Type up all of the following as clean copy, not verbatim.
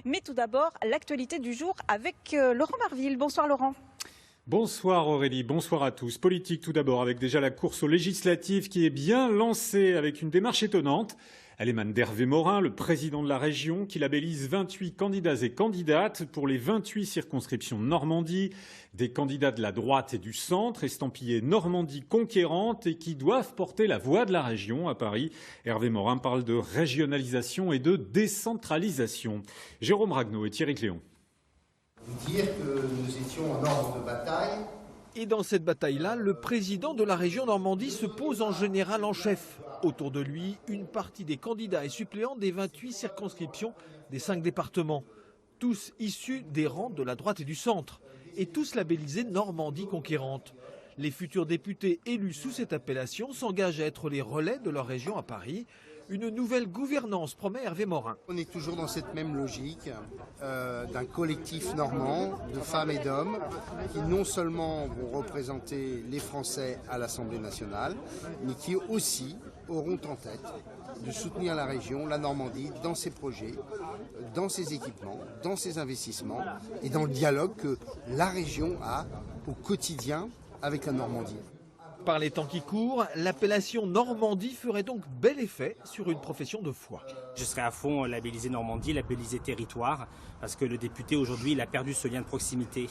Mais tout d'abord, l'actualité du jour avec Laurent Marville. Bonsoir Laurent. Bonsoir Aurélie, bonsoir à tous. Politique tout d'abord avec déjà la course aux législatives qui est bien lancée avec une démarche étonnante. Elle émane d'Hervé Morin, le président de la région, qui labellise 28 candidats et candidates pour les 28 circonscriptions de Normandie. Des candidats de la droite et du centre, estampillés Normandie conquérante et qui doivent porter la voix de la région à Paris. Hervé Morin parle de régionalisation et de décentralisation. Jérôme Ragnaud et Thierry Cléon. Dire que nous étions en ordre de bataille. Et dans cette bataille-là, le président de la région Normandie se pose en général en chef. Autour de lui, une partie des candidats et suppléants des 28 circonscriptions des 5 départements. Tous issus des rangs de la droite et du centre. Et tous labellisés Normandie conquérante. Les futurs députés élus sous cette appellation s'engagent à être les relais de leur région à Paris. Une nouvelle gouvernance, promet Hervé Morin. On est toujours dans cette même logique d'un collectif normand de femmes et d'hommes qui non seulement vont représenter les Français à l'Assemblée nationale, mais qui aussi auront en tête de soutenir la région, la Normandie, dans ses projets, dans ses équipements, dans ses investissements et dans le dialogue que la région a au quotidien avec la Normandie. Par les temps qui courent, l'appellation Normandie ferait donc bel effet sur une profession de foi. Je serai à fond labellisé Normandie, labellisé territoire, parce que le député aujourd'hui il a perdu ce lien de proximité.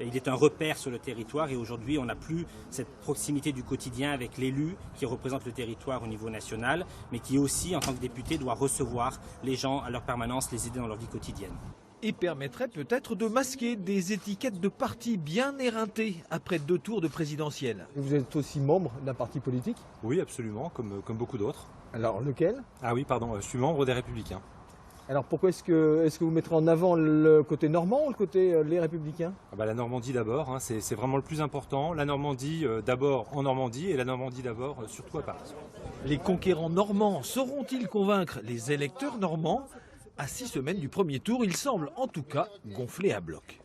Il est un repère sur le territoire et aujourd'hui on n'a plus cette proximité du quotidien avec l'élu qui représente le territoire au niveau national, mais qui aussi en tant que député doit recevoir les gens à leur permanence, les aider dans leur vie quotidienne. Et permettrait peut-être de masquer des étiquettes de partis bien éreintées après 2 tours de présidentielle. Vous êtes aussi membre d'un parti politique? Oui, absolument, comme beaucoup d'autres. Alors lequel? Ah oui, pardon, je suis membre des Républicains. Alors pourquoi est-ce que vous mettrez en avant le côté normand ou le côté les Républicains? La Normandie d'abord, hein, c'est vraiment le plus important. La Normandie d'abord en Normandie et la Normandie d'abord surtout à Paris. Les conquérants normands sauront-ils convaincre les électeurs normands? À 6 semaines du premier tour, il semble en tout cas gonflé à bloc.